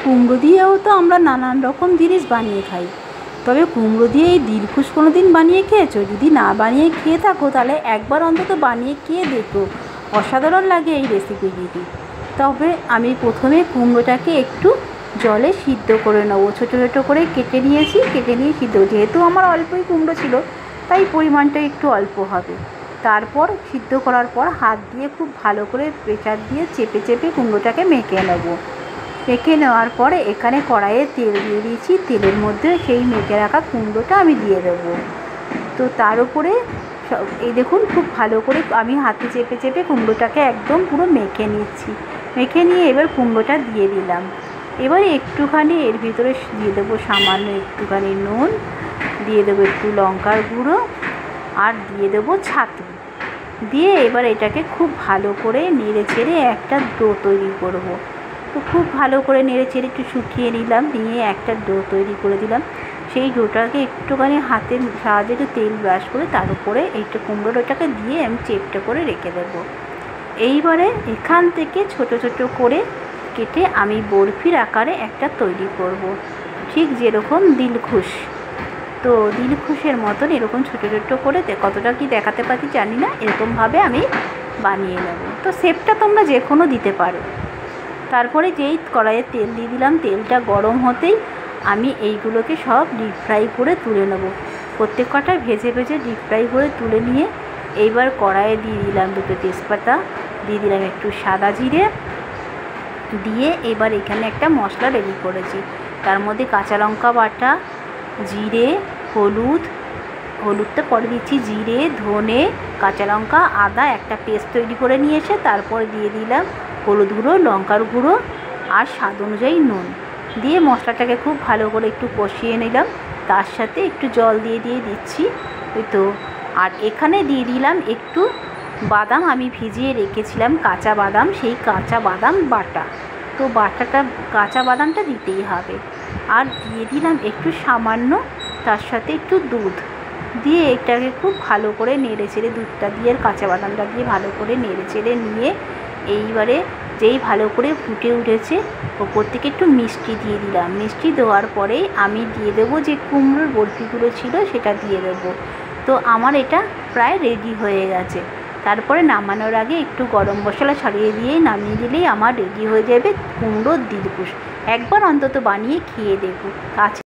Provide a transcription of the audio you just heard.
কুমড়ো দিয়েও তো আমরা নানান রকম জিনিস বানিয়ে খাই, তবে কুমড়ো দিয়ে এই দিলখুশ কোনো দিন বানিয়ে খেয়েছো? যদি না বানিয়ে খেয়ে থাকো তাহলে একবার অন্তত বানিয়ে খেয়ে দেখো, অসাধারণ লাগে এই রেসিপিটি। তবে আমি প্রথমে কুমড়োটাকে একটু জলে সিদ্ধ করে নেবো, ছোটো ছোটো করে কেটে নিয়েছি, কেটে নিয়ে সিদ্ধ, যেহেতু আমার অল্পই কুমড়ো ছিল তাই পরিমাণটা একটু অল্প হবে। তারপর সিদ্ধ করার পর হাত দিয়ে খুব ভালো করে প্রেসার দিয়ে চেপে চেপে কুমড়োটাকে মেখে নেবো। মেখে নেওয়ার পরে এখানে কড়াইয়ে তেল দিয়ে দিয়েছি, তেলের মধ্যে সেই মেখে রাখা কুমড়োটা আমি দিয়ে দেবো। তো তার উপরে এই দেখুন খুব ভালো করে আমি হাতে চেপে চেপে কুমড়োটাকে একদম পুরো মেখে নিচ্ছি। মেখে নিয়ে এবার কুমড়োটা দিয়ে দিলাম। এবার একটুখানি এর ভিতরে দিয়ে দেবো সামান্য একটুখানি নুন, দিয়ে দেবো একটু লঙ্কার গুঁড়ো, আর দিয়ে দেবো ছাতু। দিয়ে এবার এটাকে খুব ভালো করে নেড়ে চেড়ে একটা ডো তৈরি করব। তো খুব ভালো করে নেড়ে চেড়ে একটু শুকিয়ে নিলাম, নিয়ে একটা ডো তৈরি করে দিলাম। সেই ডোটাকে একটুখানি হাতের সাহায্যে একটু তেল ব্রাশ করে তার উপরে এইটা কুমড়োটাকে দিয়ে আমি চেপটা করে রেখে দেবো। এইবারে এখান থেকে ছোট ছোট করে কেটে আমি বরফির আকারে একটা তৈরি করব, ঠিক যেরকম দিলখুশ। তো দিলখুশের মতন এরকম ছোটো ছোটো করে কতটা কি দেখাতে পারি জানি না, এরকমভাবে আমি বানিয়ে নেব। তো শেপটা তোমরা যে কোনো দিতে পারো। তারপরে যেই কড়াইয়ে তেল দিয়ে দিলাম, তেলটা গরম হতেই আমি এইগুলোকে সব ডিপ ফ্রাই করে তুলে নেব। প্রত্যেক কটা ভেজে ভেজে ডিপ ফ্রাই করে তুলে নিয়ে এইবার কড়াইয়ে দিয়ে দিলাম দুটো তেজপাতা, দিয়ে দিলাম একটু সাদা জিরে, দিয়ে এবার এখানে একটা মশলা রেডি করেছি। তার মধ্যে কাঁচা লঙ্কা বাটা, জিরে, হলুদটা পরে দিচ্ছি, জিরে, ধনে, কাঁচা লঙ্কা, আদা একটা পেস্ট তৈরি করে নিয়ে এসে তারপরে দিয়ে দিলাম হলুদ গুঁড়ো, লঙ্কার গুঁড়ো আর স্বাদ অনুযায়ী নুন, দিয়ে মশলাটাকে খুব ভালো করে একটু কষিয়ে নিলাম। তার সাথে একটু জল দিয়ে দিচ্ছি ওই তো। আর এখানে দিয়ে দিলাম একটু বাদাম, আমি ভিজিয়ে রেখেছিলাম কাঁচা বাদাম, সেই কাঁচা বাদাম বাটা। তো বাটাটা কাঁচা বাদামটা দিতেই হবে। আর দিয়ে দিলাম একটু সামান্য তার সাথে একটু দুধ, দিয়ে এটাকে খুব ভালো করে নেড়ে চেড়ে, দুধটা দিয়ে আর কাঁচা বাদামটা দিয়ে ভালো করে নেড়ে চেড়ে নিয়ে এইবারে যেই ভালো করে ফুটে উঠেছে ওপর থেকে একটু মিষ্টি দিয়ে দিলাম। মিষ্টি দেওয়ার পরেই আমি দিয়ে দেবো যে কুমড়োর বরফিগুলো ছিল সেটা দিয়ে দেবো। তো আমার এটা প্রায় রেডি হয়ে গেছে। তারপরে নামানোর আগে একটু গরম মশলা ছড়িয়ে দিয়ে নামিয়ে দিলেই আমার রেডি হয়ে যাবে কুমড়োর দিলখুশ। একবার অন্তত বানিয়ে খেয়ে দেখো।